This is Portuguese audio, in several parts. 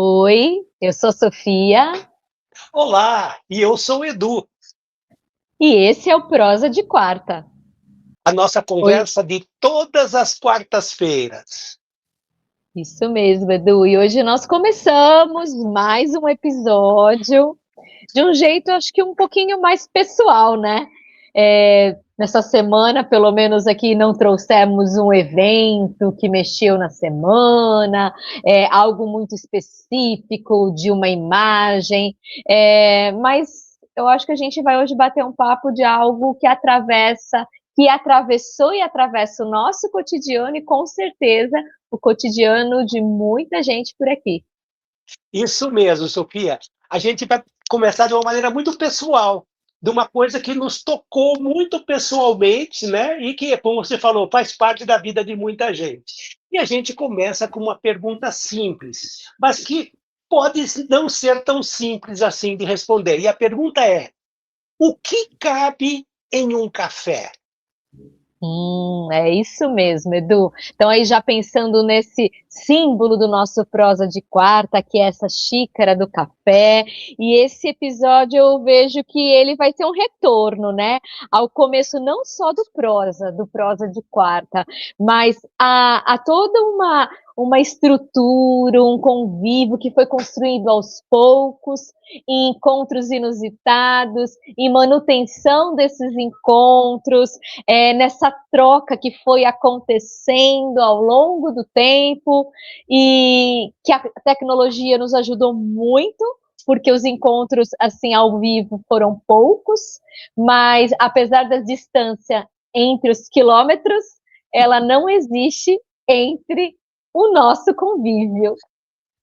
Oi, eu sou Sofia Olá, e eu sou o Edu. e esse é o Prosa de Quarta. A nossa Oi, conversa de todas as quartas-feiras. isso mesmo, Edu. E hoje nós começamos mais um episódio de um jeito, acho que um pouquinho mais pessoal, né? Nessa semana, pelo menos aqui, não trouxemos um evento que mexeu na semana, algo muito específico de uma imagem, mas eu acho que a gente vai hoje bater um papo de algo que atravessou e atravessa o nosso cotidiano e com certeza o cotidiano de muita gente por aqui. Isso mesmo, Sofia. A gente vai começar de uma maneira muito pessoal, de uma coisa que nos tocou muito pessoalmente, né? E que, como você falou, faz parte da vida de muita gente. E a gente começa com uma pergunta simples, mas que pode não ser tão simples assim de responder. E a pergunta é: o que cabe em um café? É isso mesmo, Edu. Então, aí já pensando nesse símbolo do nosso prosa de quarta, que é essa xícara do café, e esse episódio eu vejo que ele vai ter um retorno, né? Ao começo não só do prosa de quarta, mas a toda uma estrutura, um convívio que foi construído aos poucos, em encontros inusitados, em manutenção desses encontros, nessa troca que foi acontecendo ao longo do tempo e que a tecnologia nos ajudou muito, porque os encontros assim ao vivo foram poucos, mas apesar da distância entre os quilômetros, ela não existe entre o nosso convívio.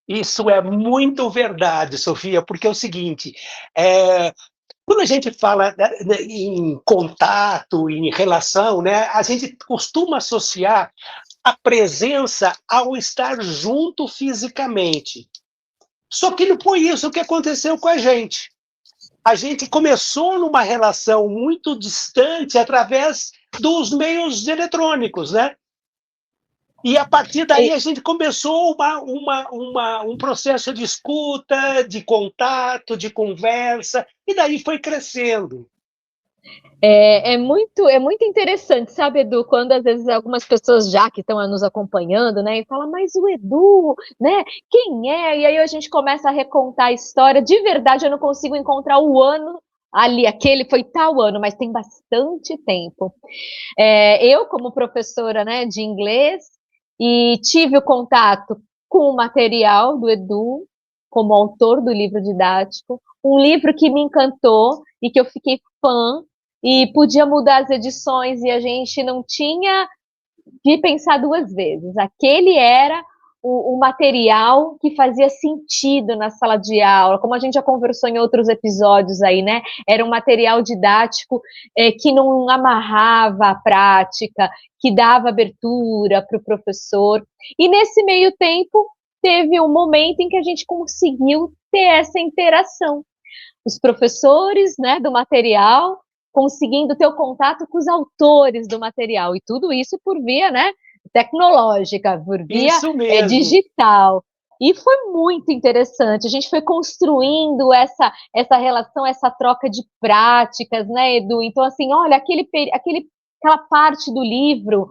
Isso é muito verdade, Sofia, porque é o seguinte, eh, quando a gente fala, né, em contato, em relação, né, a gente costuma associar a presença ao estar junto fisicamente. Só que não foi isso que aconteceu com a gente. A gente começou numa relação muito distante através dos meios eletrônicos, né? E a partir daí a gente começou um processo de escuta, de contato, de conversa, e daí foi crescendo. É muito interessante, sabe, Edu, quando às vezes algumas pessoas já que estão nos acompanhando, né, e falam, mas o Edu, né, quem é? E aí a gente começa a recontar a história. De verdade, eu não consigo encontrar o ano ali, aquele foi tal ano, mas tem bastante tempo. Eu, como professora, né, de inglês, e tive o contato com o material do Edu, como autor do livro didático, um livro que me encantou e que eu fiquei fã, e podia mudar as edições, e a gente não tinha de pensar duas vezes. Aquele era o material que fazia sentido na sala de aula, como a gente já conversou em outros episódios aí, né? Era um material didático que não amarrava a prática, que dava abertura para o professor. E nesse meio tempo, teve um momento em que a gente conseguiu ter essa interação. Os professores, né, do material conseguindo ter o contato com os autores do material, e tudo isso por via, né, tecnológica, por via Isso mesmo. digital. E foi muito interessante. A gente foi construindo essa relação, essa troca de práticas, né, Edu? Então, assim, olha, aquela parte do livro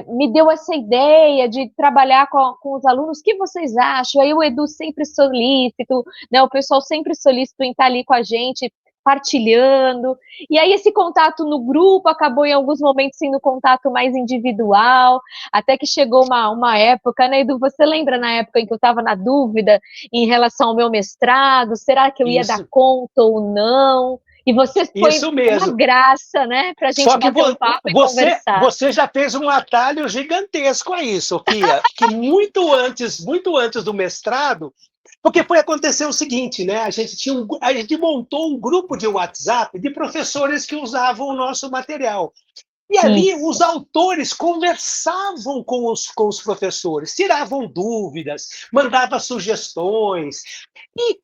me deu essa ideia de trabalhar com os alunos. O que vocês acham? Aí o Edu sempre solícito, né? O pessoal sempre solícito em estar ali com a gente, partilhando. E aí esse contato no grupo acabou em alguns momentos sendo contato mais individual, até que chegou uma época, né, Edu, você lembra na época em que eu estava na dúvida em relação ao meu mestrado, será que eu ia dar Isso, conta ou não? E você foi isso uma mesmo. graça, né, para a gente Só que bater um papo e você, conversar. você já fez um atalho gigantesco aí, Sofia, que muito antes do mestrado, porque foi acontecer o seguinte, né? A gente montou um grupo de WhatsApp de professores que usavam o nosso material. E ali os Isso. autores conversavam com os professores, tiravam dúvidas, mandavam sugestões. E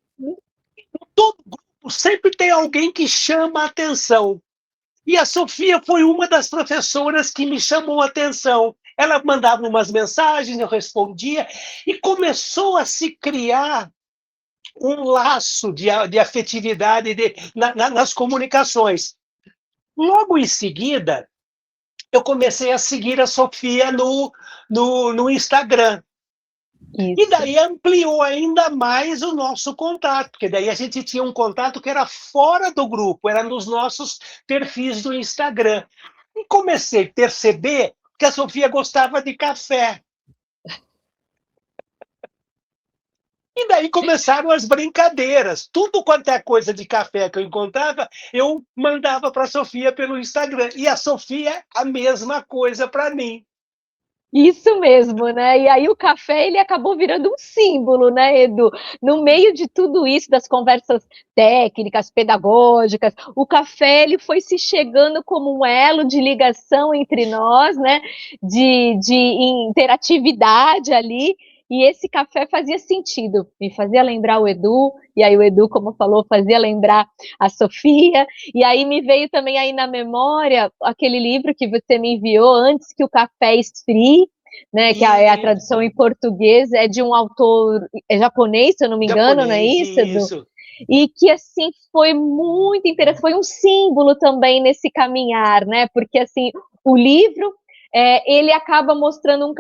todo grupo sempre tem alguém que chama a atenção. E a Sofia foi uma das professoras que me chamou a atenção. ela mandava umas mensagens, eu respondia, e começou a se criar um laço de afetividade nas comunicações. Logo em seguida, eu comecei a seguir a Sofia no Instagram. E Isso. daí ampliou ainda mais o nosso contato, porque daí a gente tinha um contato que era fora do grupo, era nos nossos perfis do Instagram. E comecei a perceber que a Sofia gostava de café. E daí começaram as brincadeiras. Tudo quanto é coisa de café que eu encontrava, eu mandava para a Sofia pelo Instagram. E a Sofia, a mesma coisa para mim. Isso mesmo, né? E aí o café ele acabou virando um símbolo, né, Edu? No meio de tudo isso, das conversas técnicas, pedagógicas, o café ele foi se chegando como um elo de ligação entre nós, né? De interatividade ali. E esse café fazia sentido, me fazia lembrar o Edu, e aí o Edu, como falou, fazia lembrar a Sofia, e aí me veio também aí na memória aquele livro que você me enviou, Antes que o Café Esfrie, né, que é a E tradução em português, é de um autor japonês, se eu não me engano, não é japonês, isso, Edu? isso. E que, assim, foi muito interessante, foi um símbolo também nesse caminhar, né, porque, assim, o livro ele acaba mostrando o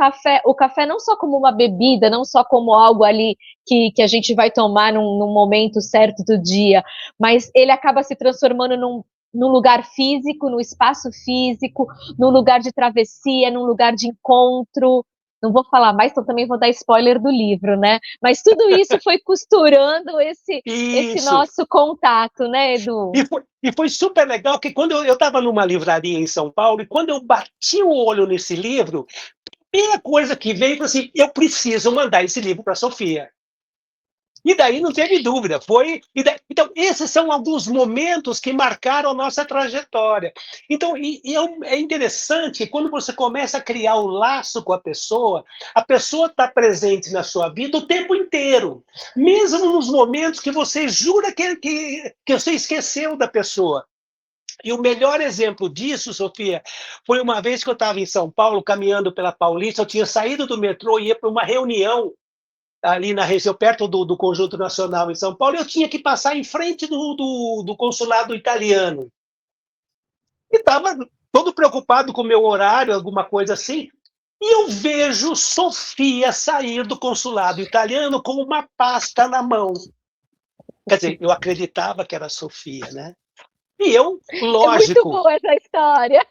café não só como uma bebida, não só como algo ali que a gente vai tomar num momento certo do dia, mas ele acaba se transformando num lugar físico, num espaço físico, num lugar de travessia, num lugar de encontro. Não vou falar mais, então também vou dar spoiler do livro, né? Mas tudo isso foi costurando esse Isso. nosso contato, né, Edu? E foi super legal que quando eu estava numa livraria em São Paulo, e quando eu bati o olho nesse livro, a primeira coisa que veio foi assim: eu preciso mandar esse livro para a Sofia. E daí não teve dúvida, foi. Então, esses são alguns momentos que marcaram a nossa trajetória. Então, é interessante quando você começa a criar o laço com a pessoa está presente na sua vida o tempo inteiro, mesmo nos momentos que você jura que você esqueceu da pessoa. E o melhor exemplo disso, Sofia, foi uma vez que eu estava em São Paulo, caminhando pela Paulista, eu tinha saído do metrô e ia para uma reunião ali na região, perto do Conjunto Nacional em São Paulo, eu tinha que passar em frente do consulado italiano. E estava todo preocupado com o meu horário, alguma coisa assim, e eu vejo Sofia sair do consulado italiano com uma pasta na mão. Quer dizer, eu acreditava que era Sofia, né? E eu, É muito lógico, boa essa história.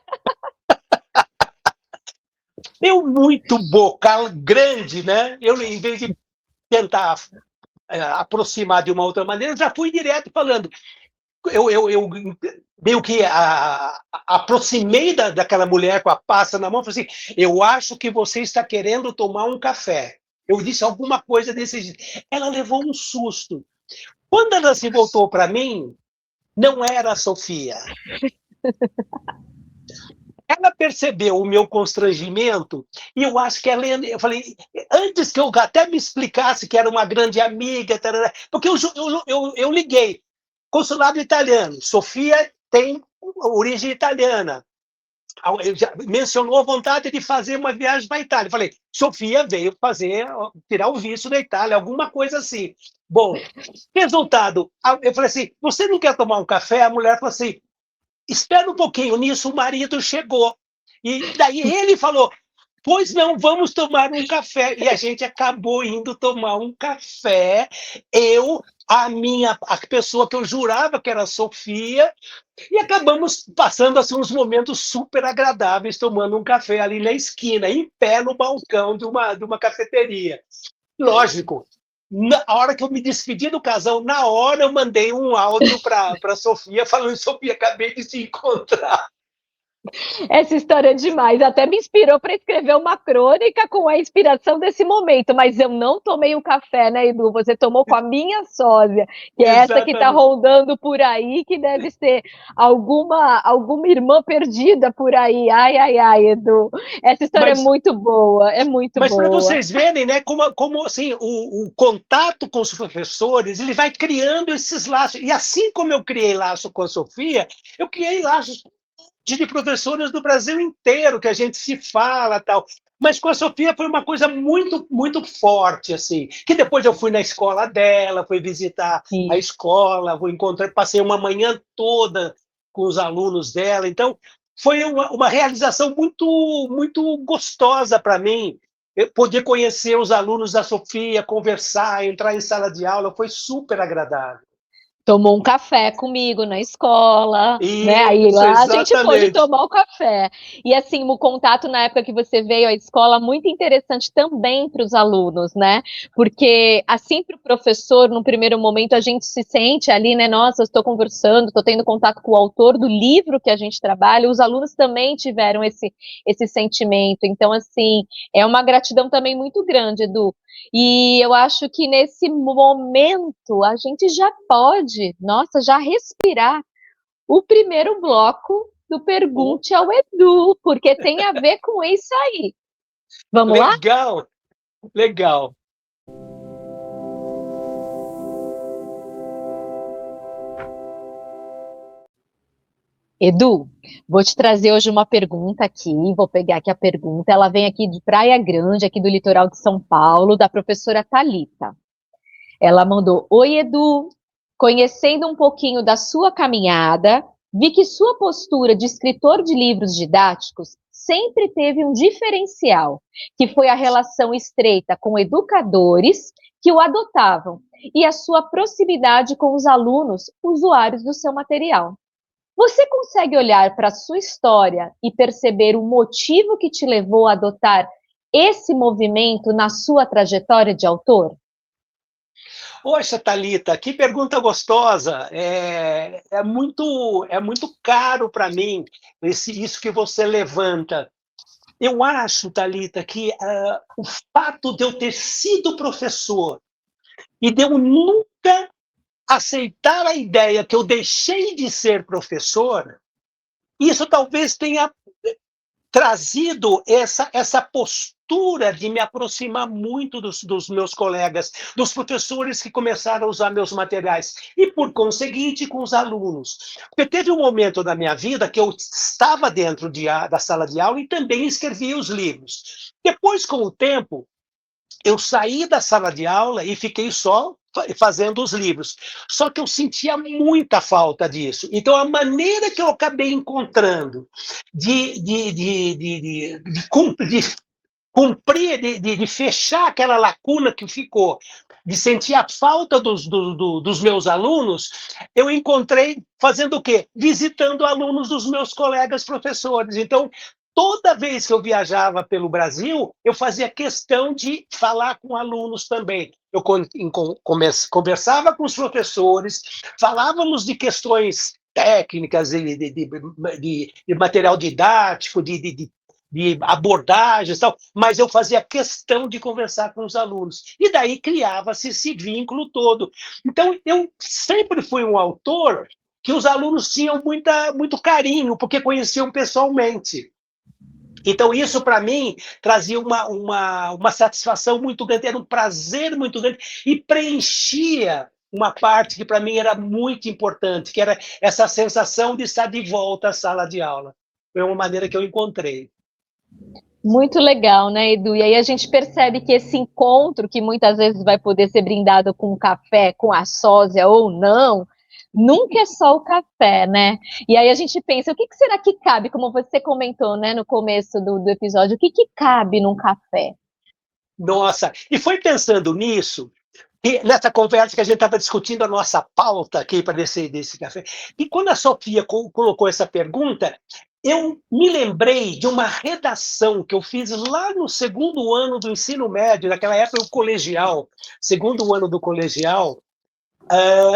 eu muito bocal grande, né? Eu, em vez de tentar aproximar de uma outra maneira, já fui direto falando. Eu meio que aproximei daquela mulher com a pasta na mão e falei assim: eu acho que você está querendo tomar um café. Eu disse alguma coisa desse jeito. Ela levou um susto. Quando ela se voltou para mim, não era a Sofia. Ela percebeu o meu constrangimento e eu acho que eu falei, antes que eu até me explicasse que era uma grande amiga, tarará, porque eu liguei. Consulado italiano, Sofia tem origem italiana. Mencionou a vontade de fazer uma viagem para a Itália. Falei, Sofia veio tirar o visto da Itália, alguma coisa assim. Bom, resultado, eu falei assim, você não quer tomar um café? A mulher falou assim, espera um pouquinho, nisso o marido chegou. E daí ele falou, pois não, vamos tomar um café. E a gente acabou indo tomar um café. A pessoa que eu jurava que era a Sofia, e acabamos passando assim, uns momentos super agradáveis, tomando um café ali na esquina, em pé no balcão de uma cafeteria. Lógico, na hora que eu me despedi do casal, na hora eu mandei um áudio para a Sofia, falando: Sofia, acabei de te encontrar. Essa história é demais. Até me inspirou para escrever uma crônica com a inspiração desse momento. Mas eu não tomei o café, né, Edu? Você tomou com a minha sósia, que é essa que está Exatamente. rondando por aí, que deve ser alguma irmã perdida por aí. Ai, ai, ai, Edu. Essa história é Mas muito boa, é muito Mas para boa. vocês verem, né, como assim, o contato com os professores, ele vai criando esses laços. E assim como eu criei laço com a Sofia, eu criei laços com de professores do Brasil inteiro, que a gente se fala, tal. Mas com a Sofia foi uma coisa muito, muito forte, assim, que depois eu fui na escola dela, fui visitar a Sim. escola, passei uma manhã toda com os alunos dela, então foi uma realização muito, muito gostosa para mim, poder conhecer os alunos da Sofia, conversar, entrar em sala de aula, foi super agradável. Tomou um café comigo na escola, né, aí Isso, lá a gente pôde exatamente. tomar o café. E assim, o contato na época que você veio à escola, muito interessante também para os alunos, né, porque assim para o professor, no primeiro momento, a gente se sente ali, né, nossa, eu estou conversando, estou tendo contato com o autor do livro que a gente trabalha, os alunos também tiveram esse sentimento, então assim, é uma gratidão também muito grande, Edu. E eu acho que nesse momento a gente já pode, nossa, já respirar o primeiro bloco do Oh, Pergunte ao Edu, porque tem a ver com isso aí. Vamos lá? legal, legal. Edu, vou te trazer hoje uma pergunta aqui, vou pegar aqui a pergunta, ela vem aqui de Praia Grande, aqui do litoral de São Paulo, da professora Thalita. Ela mandou: Oi, Edu. Conhecendo um pouquinho da sua caminhada, vi que sua postura de escritor de livros didáticos sempre teve um diferencial, que foi a relação estreita com educadores que o adotavam e a sua proximidade com os alunos usuários do seu material. Você consegue olhar para a sua história e perceber o motivo que te levou a adotar esse movimento na sua trajetória de autor? Poxa, Thalita, que pergunta gostosa. É muito caro para mim isso que você levanta. Eu acho, Thalita, que o fato de eu ter sido professor e de eu nunca aceitar a ideia que eu deixei de ser professor, isso talvez tenha trazido essa postura de me aproximar muito dos meus colegas, dos professores que começaram a usar meus materiais, e, por conseguinte, com os alunos. Porque teve um momento da minha vida que eu estava dentro da sala de aula e também escrevia os livros. Depois, com o tempo, eu saí da sala de aula e fiquei só fazendo os livros. Só que eu sentia muita falta disso. Então, a maneira que eu acabei encontrando de cumprir, de fechar aquela lacuna que ficou, de sentir a falta dos meus alunos, eu encontrei fazendo o quê? Visitando alunos dos meus colegas professores. Então, toda vez que eu viajava pelo Brasil, eu fazia questão de falar com alunos também. Eu conversava com os professores, falávamos de questões técnicas, de material didático, de abordagens, tal, mas eu fazia questão de conversar com os alunos. E daí criava-se esse vínculo todo. Então, eu sempre fui um autor que os alunos tinham muito carinho, porque conheciam pessoalmente. Então, isso, para mim, trazia uma satisfação muito grande, era um prazer muito grande, e preenchia uma parte que, para mim, era muito importante, que era essa sensação de estar de volta à sala de aula. Foi uma maneira que eu encontrei. Muito legal, né, Edu? E aí a gente percebe que esse encontro, que muitas vezes vai poder ser brindado com um café, com a sósia ou não, nunca é só o café, né? E aí a gente pensa, o que será que cabe, como você comentou, né, no começo do episódio, o que cabe num café? Nossa, e foi pensando nisso, e nessa conversa que a gente estava discutindo a nossa pauta aqui para desse café, e quando a Sofia colocou essa pergunta, eu me lembrei de uma redação que eu fiz lá no segundo ano do ensino médio, naquela época o colegial, segundo ano do colegial,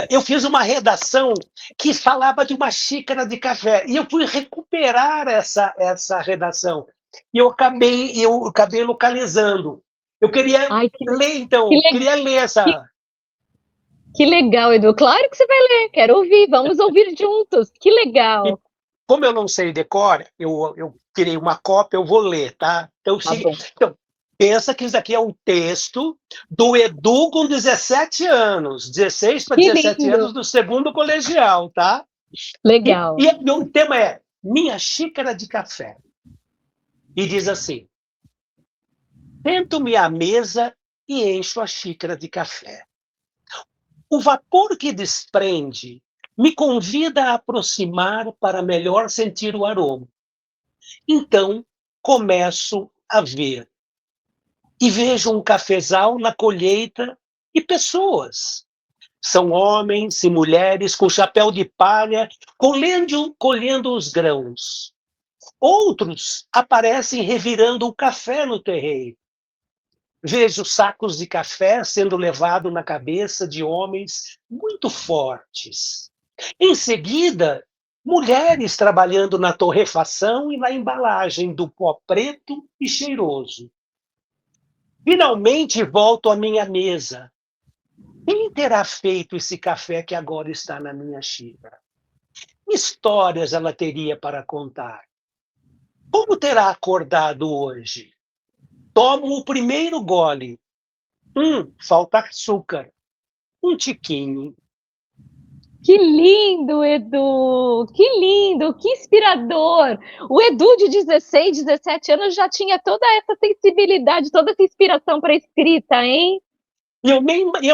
eu fiz uma redação que falava de uma xícara de café, e eu fui recuperar essa redação, e eu acabei localizando. Eu queria Ai, ler, que, então, le- queria ler que, essa. que legal, Edu. Claro que você vai ler, quero ouvir, vamos ouvir juntos. Que E legal. como eu não sei decor, eu tirei uma cópia, eu vou ler, tá? Então, Tá bom. então, pensa que isso aqui é um texto do Edu com 17 anos, 16 para Que 17 lindo. anos do segundo colegial, tá? E, Legal. e o tema é minha xícara de café e diz assim: sento-me à mesa e encho a xícara de café. O vapor que desprende me convida a aproximar para melhor sentir o aroma. Então, começo a ver e vejo um cafezal na colheita e pessoas. São homens e mulheres com chapéu de palha, colhendo os grãos. Outros aparecem revirando o café no terreiro. Vejo sacos de café sendo levados na cabeça de homens muito fortes. Em seguida, mulheres trabalhando na torrefação e na embalagem do pó preto e cheiroso. Finalmente volto à minha mesa. Quem terá feito esse café que agora está na minha xícara? Que histórias ela teria para contar? Como terá acordado hoje? Tomo o primeiro gole. Falta açúcar. Um tiquinho. Que lindo, Edu! Que lindo, que inspirador! O Edu de 16, 17 anos já tinha toda essa sensibilidade, toda essa inspiração para escrita, hein? Eu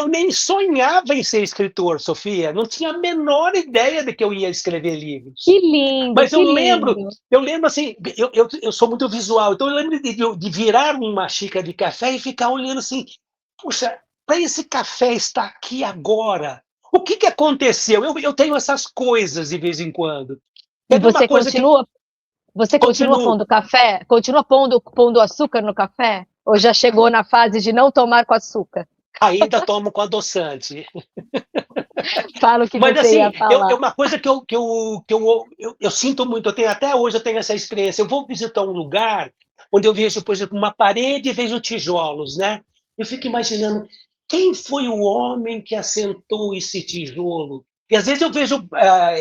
nem sonhava em ser escritor, Sofia. Não tinha a menor ideia de que eu ia escrever livros. Que lindo, Mas que lindo. eu lembro assim, eu sou muito visual, então eu lembro de virar uma xícara de café e ficar olhando assim, puxa, para esse café estar aqui agora, o que que aconteceu? Eu tenho essas coisas de vez em quando. E Quer ver uma coisa que você continua continuo pondo café? Continua pondo açúcar no café? Ou já chegou na fase de não tomar com açúcar? ainda tomo com adoçante. Fala o que Mas você ia assim, é falar. uma coisa que eu sinto muito, até hoje eu tenho essa experiência. Eu vou visitar um lugar onde eu vejo, por exemplo, uma parede e vejo tijolos, né? Eu fico imaginando quem foi o homem que assentou esse tijolo. E às vezes eu vejo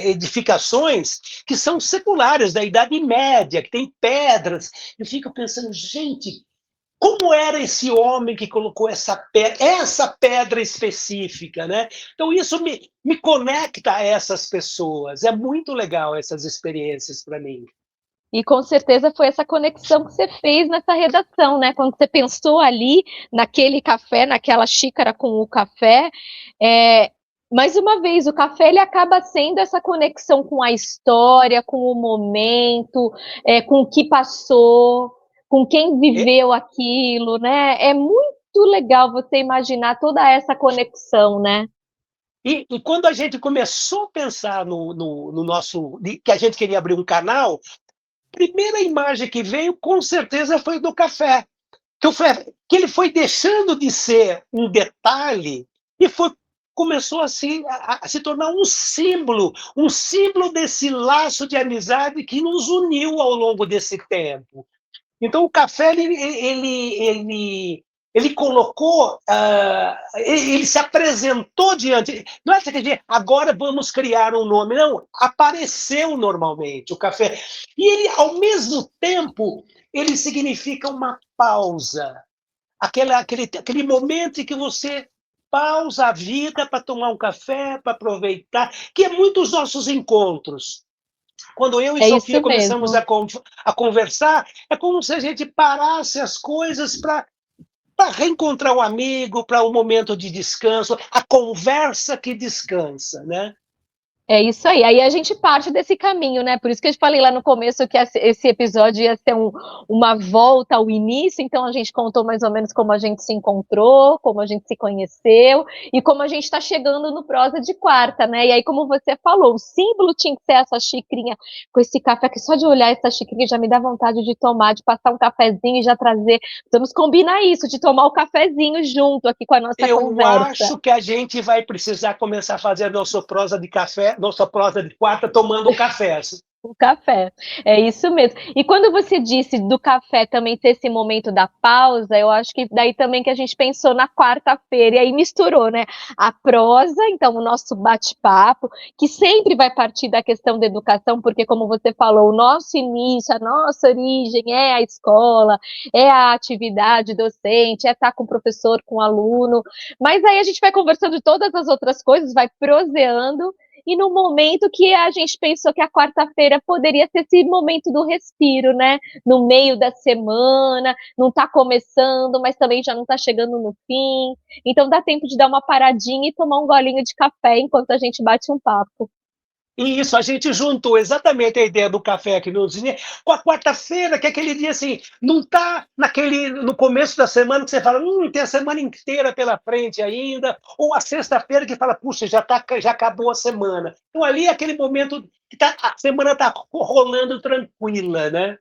edificações que são seculares, da Idade Média, que tem pedras. Eu fico pensando, gente, como era esse homem que colocou essa pedra específica, né? Então isso me conecta a essas pessoas. É muito legal essas experiências para mim. E com certeza foi essa conexão que você fez nessa redação, né? Quando você pensou ali naquele café, naquela xícara com o café, mais uma vez, o café ele acaba sendo essa conexão com a história, com o momento, com o que passou, com quem E, viveu aquilo, né? É muito legal você imaginar toda essa conexão, né? e quando a gente começou a pensar no nosso, que a gente queria abrir um canal, a primeira imagem que veio, com certeza, foi do café. Que ele foi deixando de ser um detalhe e começou a se tornar um símbolo desse laço de amizade que nos uniu ao longo desse tempo. Então o café ele colocou, ele se apresentou diante. Não é que agora vamos criar um nome, não. Apareceu normalmente o café. E ele, ao mesmo tempo, ele significa uma pausa. Aquele momento em que você pausa a vida para tomar um café, para aproveitar, que é muito os nossos encontros. Quando eu e É Sofia isso começamos mesmo. a conversar, é como se a gente parasse as coisas para reencontrar o amigo, para um momento de descanso, a conversa que descansa, né? É isso aí. Aí a gente parte desse caminho, né? Por isso que eu te falei lá no começo que esse episódio ia ser uma volta ao início. Então a gente contou mais ou menos como a gente se encontrou, como a gente se conheceu e como a gente está chegando no prosa de quarta, né? E aí, como você falou, o símbolo tinha que ser essa xicrinha com esse café, que só de olhar essa xicrinha já me dá vontade de tomar, de passar um cafezinho e já trazer. Vamos combinar isso, de tomar o cafezinho junto aqui com a nossa Eu conversa. acho que a gente vai precisar começar a fazer nossa prosa de quarta, tomando café. O café, é isso mesmo. E quando você disse do café também ter esse momento da pausa, eu acho que daí também que a gente pensou na quarta-feira, e aí misturou, né? A prosa, então o nosso bate-papo, que sempre vai partir da questão da educação, porque como você falou, o nosso início, a nossa origem é a escola, é a atividade docente, é estar com o professor, com o aluno, mas aí a gente vai conversando de todas as outras coisas, vai proseando, e no momento que a gente pensou que a quarta-feira poderia ser esse momento do respiro, né? No meio da semana, não está começando, mas também já não está chegando no fim. Então dá tempo de dar uma paradinha e tomar um golinho de café enquanto a gente bate um papo. E isso, a gente juntou exatamente a ideia do café aqui no Cine com a quarta-feira, que é aquele dia assim, não está no começo da semana que você fala, tem a semana inteira pela frente ainda, ou a sexta-feira que fala, puxa, já acabou a semana. Então ali é aquele momento que a semana está rolando tranquila, né?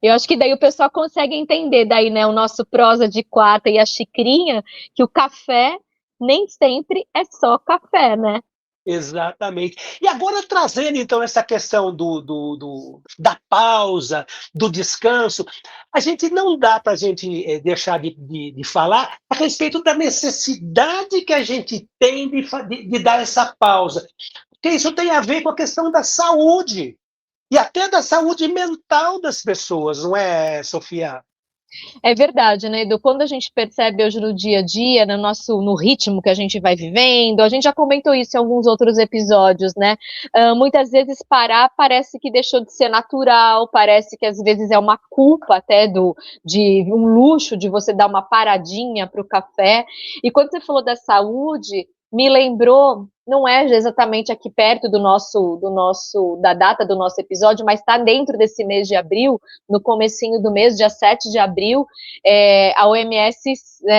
Eu acho que daí o pessoal consegue entender daí, né, o nosso prosa de quarta e a xicrinha, que o café nem sempre é só café, né? Exatamente. E agora trazendo então essa questão da pausa, do descanso, a gente não dá para a gente deixar de falar a respeito da necessidade que a gente tem de dar essa pausa, porque isso tem a ver com a questão da saúde, e até da saúde mental das pessoas, não é, Sofia? É verdade, né, Edu? Quando a gente percebe hoje no dia a dia, no ritmo que a gente vai vivendo, a gente já comentou isso em alguns outros episódios, né? Muitas vezes parar parece que deixou de ser natural, parece que às vezes é uma culpa até de um luxo de você dar uma paradinha para o café. E quando você falou da saúde, me lembrou, não é exatamente aqui perto da data do nosso episódio, mas está dentro desse mês de abril, no comecinho do mês, dia 7 de abril, a OMS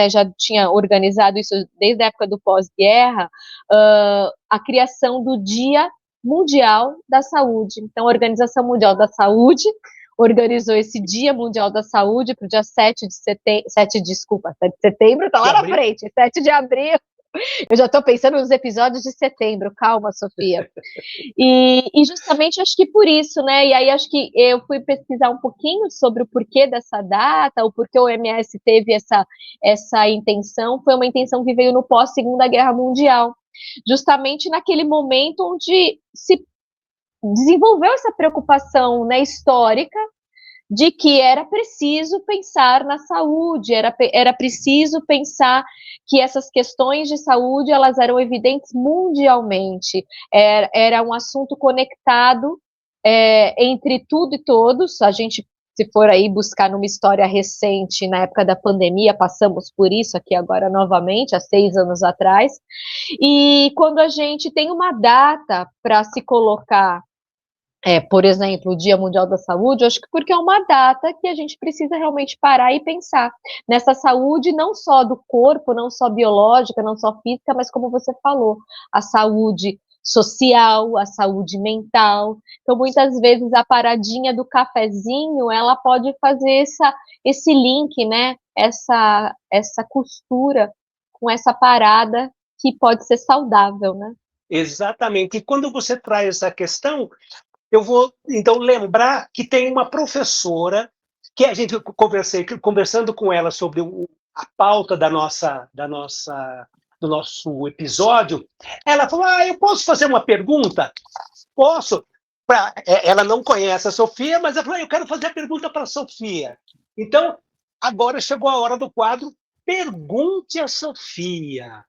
já tinha organizado isso desde a época do pós-guerra, a criação do Dia Mundial da Saúde. Então, a Organização Mundial da Saúde organizou esse Dia Mundial da Saúde para o dia 7 de setembro, 7 de setembro, está lá na frente, 7 de abril. Eu já estou pensando nos episódios de setembro, calma, Sofia. E justamente acho que por isso, né? E aí acho que eu fui pesquisar um pouquinho sobre o porquê dessa data, o porquê o OMS teve essa intenção. Foi uma intenção que veio no pós-Segunda Guerra Mundial, justamente naquele momento onde se desenvolveu essa preocupação, né, histórica de que era preciso pensar na saúde, era preciso pensar que essas questões de saúde elas eram evidentes mundialmente, era um assunto conectado entre tudo e todos. A gente, se for aí buscar numa história recente, na época da pandemia, passamos por isso aqui agora novamente, há 6 anos atrás, e quando a gente tem uma data para se colocar, por exemplo, o Dia Mundial da Saúde, eu acho que porque é uma data que a gente precisa realmente parar e pensar nessa saúde, não só do corpo, não só biológica, não só física, mas como você falou, a saúde social, a saúde mental. Então, muitas vezes, a paradinha do cafezinho, ela pode fazer esse link, né? Essa costura com essa parada que pode ser saudável, né? Exatamente. E quando você traz essa questão, eu vou, então, lembrar que tem uma professora que a gente conversando com ela sobre a pauta do nosso episódio, ela falou, eu posso fazer uma pergunta? Posso. Ela não conhece a Sofia, mas ela falou, eu quero fazer a pergunta para a Sofia. Então, agora chegou a hora do quadro Pergunte a Sofia.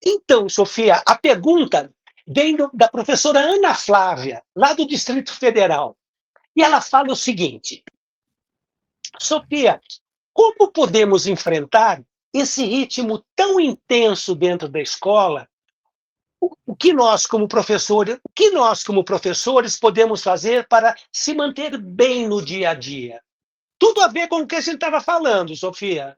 Então, Sofia, a pergunta vem da professora Ana Flávia, lá do Distrito Federal. E ela fala o seguinte: Sofia, como podemos enfrentar esse ritmo tão intenso dentro da escola? O que nós, como professores, podemos fazer para se manter bem no dia a dia? Tudo a ver com o que a gente estava falando, Sofia.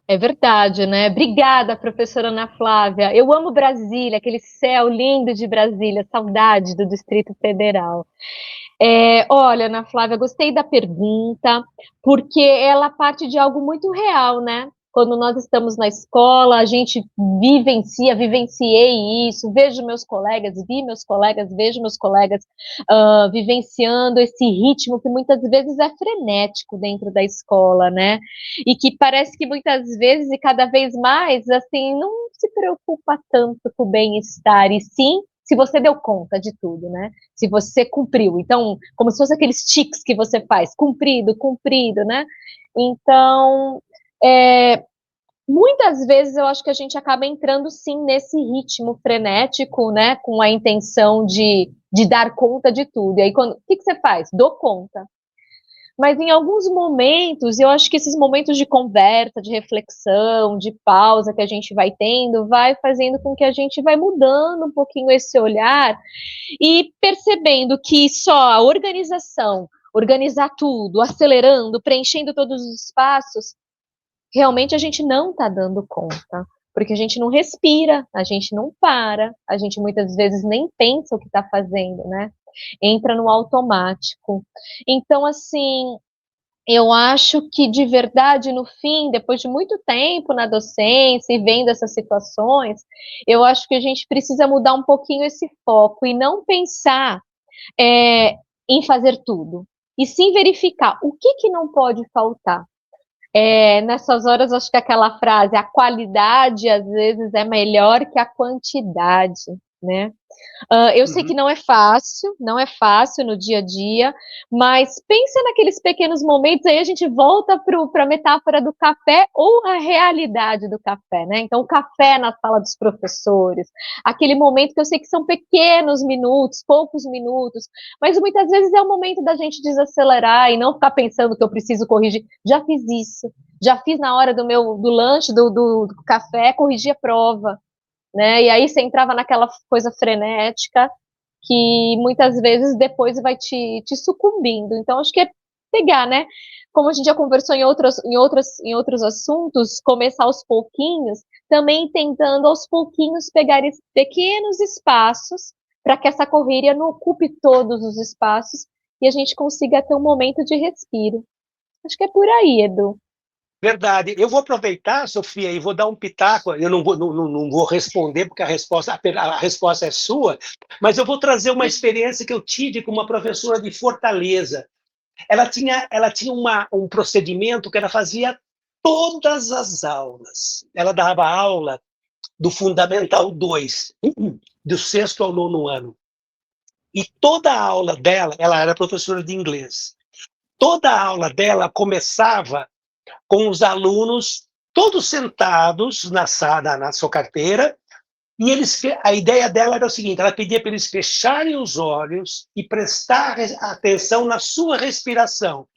É verdade, né? Obrigada, professora Ana Flávia. Eu amo Brasília, aquele céu lindo de Brasília, saudade do Distrito Federal. Olha, Ana Flávia, gostei da pergunta, porque ela parte de algo muito real, né? Quando nós estamos na escola, a gente vivenciei isso, vi meus colegas, vejo meus colegas vivenciando esse ritmo que muitas vezes é frenético dentro da escola, né? E que parece que muitas vezes e cada vez mais, assim, não se preocupa tanto com o bem-estar, e sim se você deu conta de tudo, né? Se você cumpriu. Então, como se fosse aqueles tiques que você faz, cumprido, cumprido, né? Então, é, muitas vezes eu acho que a gente acaba entrando sim nesse ritmo frenético, né, com a intenção de dar conta de tudo. E aí, o que você faz? Dou conta. Mas em alguns momentos, eu acho que esses momentos de conversa, de reflexão, de pausa que a gente vai tendo, vai fazendo com que a gente vai mudando um pouquinho esse olhar e percebendo que só a organização, organizar tudo, acelerando, preenchendo todos os espaços, realmente a gente não está dando conta. Porque a gente não respira, a gente não para, a gente muitas vezes nem pensa o que está fazendo, né? Entra no automático. Então, assim, eu acho que de verdade, no fim, depois de muito tempo na docência e vendo essas situações, eu acho que a gente precisa mudar um pouquinho esse foco e não pensar em fazer tudo, e sim verificar o que não pode faltar. Nessas horas, acho que aquela frase, a qualidade às vezes é melhor que a quantidade, né? Eu sei que Uhum. não é fácil no dia a dia, mas pensa naqueles pequenos momentos, aí a gente volta para a metáfora do café ou a realidade do café, né? Então, o café na sala dos professores, aquele momento que eu sei que são pequenos minutos, poucos minutos, mas muitas vezes é o momento da gente desacelerar e não ficar pensando que eu preciso corrigir. Já fiz isso, já fiz na hora do lanche, do café, corrigir a prova, né? E aí você entrava naquela coisa frenética que muitas vezes depois vai te sucumbindo. Então, acho que é pegar, né? Como a gente já conversou em outros assuntos, começar aos pouquinhos, também tentando aos pouquinhos pegar esses pequenos espaços para que essa correria não ocupe todos os espaços e a gente consiga ter um momento de respiro. Acho que é por aí, Edu. Verdade. Eu vou aproveitar, Sofia, e vou dar um pitaco. Eu não vou responder, porque a resposta é sua, mas eu vou trazer uma experiência que eu tive com uma professora de Fortaleza. Ela tinha um procedimento que ela fazia todas as aulas. Ela dava aula do Fundamental 2, do sexto ao nono ano. E toda a aula dela, ela era professora de inglês, toda a aula dela começava com os alunos todos sentados na sua carteira, e a ideia dela era o seguinte: ela pedia para eles fecharem os olhos e prestar atenção na sua respiração.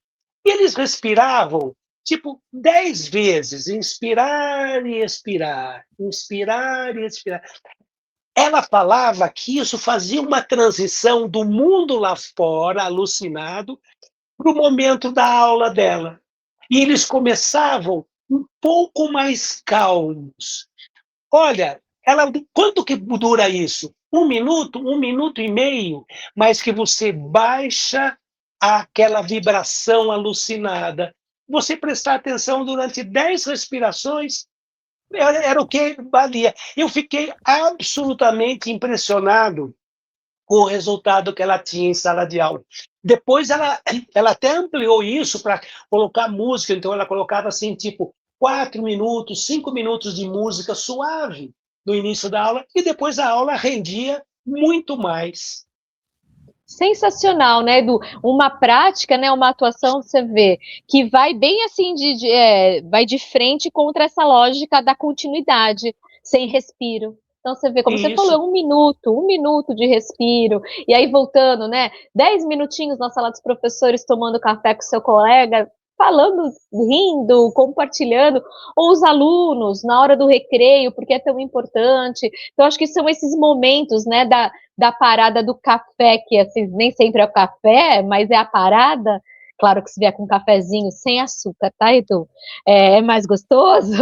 E eles respiravam tipo 10 vezes, inspirar e expirar, inspirar e expirar. Ela falava que isso fazia uma transição do mundo lá fora, alucinado, para o momento da aula dela. E eles começavam um pouco mais calmos. Olha, quanto que dura isso? 1 minuto e meio, mas que você baixa aquela vibração alucinada. Você prestar atenção durante 10 respirações, era o que valia. Eu fiquei absolutamente impressionado com o resultado que ela tinha em sala de aula. Depois ela até ampliou isso para colocar música, então ela colocava assim, tipo, 4 minutos, 5 minutos de música suave no início da aula, e depois a aula rendia muito mais. Sensacional, né, Edu? Uma prática, né, uma atuação, você vê, que vai bem assim, vai de frente contra essa lógica da continuidade, sem respiro. Então, você vê, como você falou, Isso. é 1 minuto de respiro, e aí voltando, né, 10 minutinhos na sala dos professores tomando café com seu colega, falando, rindo, compartilhando, ou os alunos na hora do recreio, porque é tão importante. Então, acho que são esses momentos, né, da parada do café, que assim, nem sempre é o café, mas é a parada. Claro que se vier com um cafezinho sem açúcar, tá, Edu? É mais gostoso.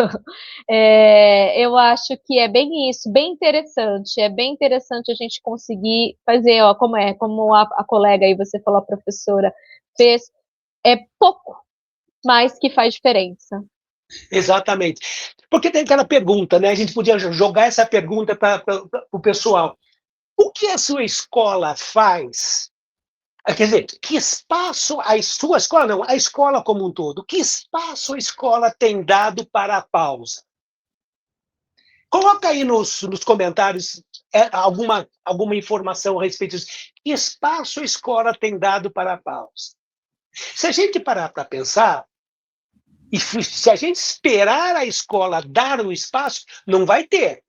Eu acho que é bem isso, bem interessante. É bem interessante a gente conseguir fazer, ó, como a colega aí, você falou, a professora, fez. É pouco, mas que faz diferença. Exatamente. Porque tem aquela pergunta, né? A gente podia jogar essa pergunta para o pessoal. O que a sua escola faz? Quer dizer, que espaço a sua escola, não, a escola como um todo, que espaço a escola tem dado para a pausa? Coloca aí nos comentários alguma informação a respeito disso. Que espaço a escola tem dado para a pausa? Se a gente parar para pensar, E se a gente esperar a escola dar o espaço, não vai ter.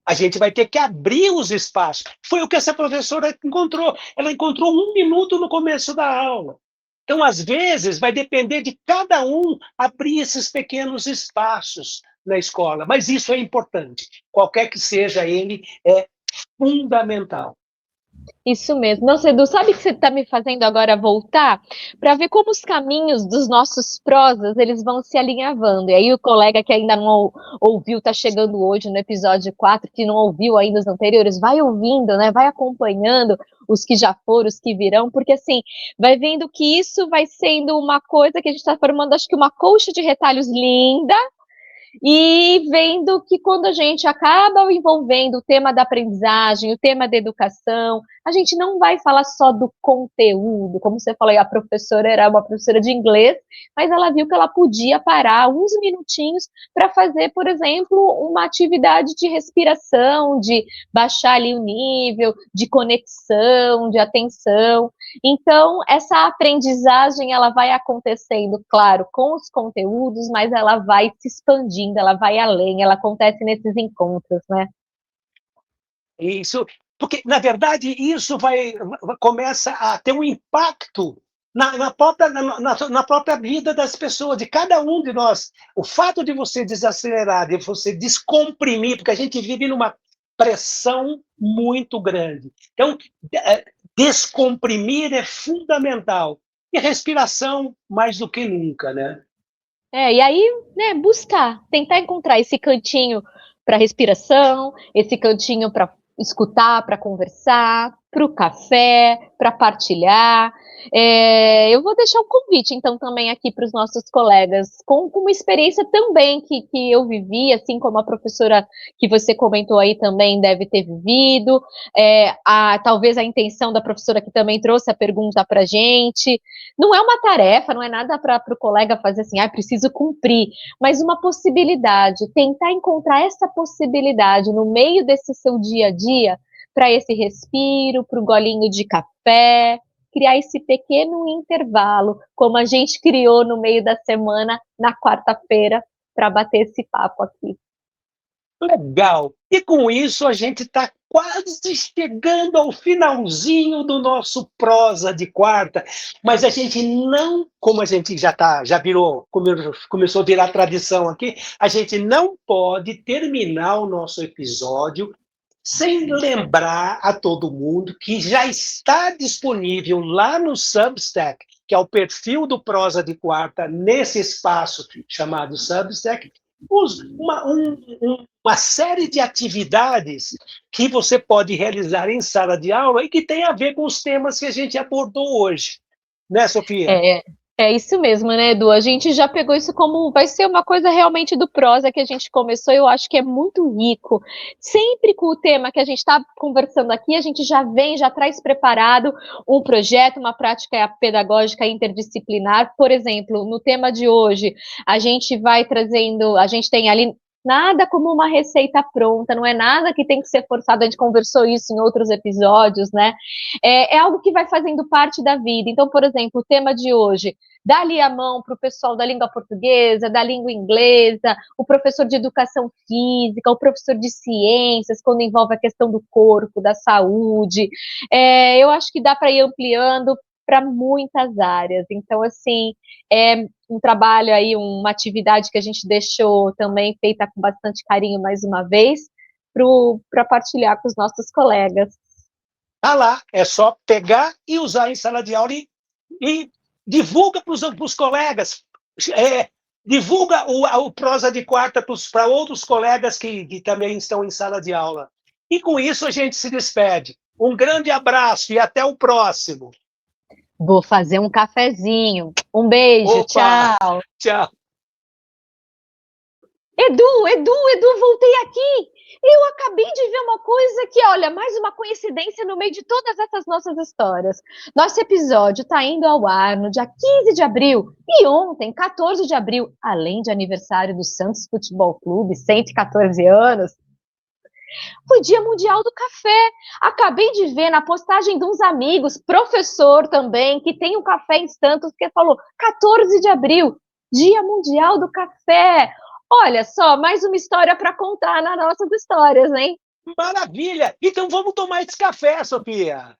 A gente vai ter que abrir os espaços. Foi o que essa professora encontrou. Ela encontrou 1 minuto no começo da aula. Então, às vezes, vai depender de cada um abrir esses pequenos espaços na escola. Mas isso é importante. Qualquer que seja ele, é fundamental. Isso mesmo. Nossa, Edu, sabe que você está me fazendo agora voltar para ver como os caminhos dos nossos prosas eles vão se alinhavando. E aí o colega que ainda não ouviu, está chegando hoje no episódio 4, que não ouviu ainda os anteriores, vai ouvindo, né? Vai acompanhando os que já foram, os que virão, porque assim, vai vendo que isso vai sendo uma coisa que a gente está formando, acho que uma colcha de retalhos linda, e vendo que quando a gente acaba envolvendo o tema da aprendizagem, o tema da educação, a gente não vai falar só do conteúdo, como você falou, a professora era uma professora de inglês, mas ela viu que ela podia parar uns minutinhos para fazer, por exemplo, uma atividade de respiração, de baixar ali o nível, de conexão, de atenção. Então, essa aprendizagem, ela vai acontecendo, claro, com os conteúdos, mas ela vai se expandindo, ela vai além, ela acontece nesses encontros, né? Isso, porque, na verdade, isso começa a ter um impacto na própria vida das pessoas, de cada um de nós. O fato de você desacelerar, de você descomprimir, porque a gente vive numa pressão muito grande. Então, descomprimir é fundamental. E respiração, mais do que nunca, né? E aí, né, buscar, tentar encontrar esse cantinho para respiração, esse cantinho para escutar, para conversar, para o café, para partilhar. Eu vou deixar um convite, então, também aqui para os nossos colegas, com uma experiência também que eu vivi, assim como a professora que você comentou aí também deve ter vivido, talvez a intenção da professora que também trouxe a pergunta para a gente. Não é uma tarefa, não é nada para o colega fazer assim, preciso cumprir, mas uma possibilidade, tentar encontrar essa possibilidade no meio desse seu dia a dia, para esse respiro, para o golinho de café, criar esse pequeno intervalo, como a gente criou no meio da semana, na quarta-feira, para bater esse papo aqui. Legal. E com isso a gente está quase chegando ao finalzinho do nosso prosa de quarta, mas a gente não, como a gente já virou, começou a virar tradição aqui, a gente não pode terminar o nosso episódio sem lembrar a todo mundo que já está disponível lá no Substack, que é o perfil do Prosa de Quarta, nesse espaço chamado Substack, uma série de atividades que você pode realizar em sala de aula e que tem a ver com os temas que a gente abordou hoje. Né, Sofia? É isso mesmo, né, Edu? A gente já pegou isso como vai ser uma coisa realmente do prosa que a gente começou, eu acho que é muito rico. Sempre com o tema que a gente está conversando aqui, a gente já traz preparado um projeto, uma prática pedagógica interdisciplinar. Por exemplo, no tema de hoje, a gente vai trazendo, a gente tem ali nada como uma receita pronta, não é nada que tem que ser forçado, a gente conversou isso em outros episódios, né? É algo que vai fazendo parte da vida. Então, por exemplo, o tema de hoje, dá ali a mão para o pessoal da língua portuguesa, da língua inglesa, o professor de educação física, o professor de ciências, quando envolve a questão do corpo, da saúde. Eu acho que dá para ir ampliando para muitas áreas. Então, assim, é um trabalho aí, uma atividade que a gente deixou também feita com bastante carinho mais uma vez, para partilhar com os nossos colegas. Tá lá, é só pegar e usar em sala de aula e divulga para os colegas, divulga o Prosa de Quarta para outros colegas que também estão em sala de aula. E com isso a gente se despede. Um grande abraço e até o próximo. Vou fazer um cafezinho. Um beijo, Opa, tchau. Tchau. Edu, voltei aqui. Eu acabei de ver uma coisa que, olha, mais uma coincidência no meio de todas essas nossas histórias. Nosso episódio está indo ao ar no dia 15 de abril e ontem, 14 de abril, além de aniversário do Santos Futebol Clube, 114 anos, foi Dia Mundial do Café. Acabei de ver na postagem de uns amigos, professor também, que tem um café em Santos, que falou 14 de abril. Dia Mundial do Café. Olha só, mais uma história para contar nas nossas histórias, hein? Maravilha! Então vamos tomar esse café, Sofia.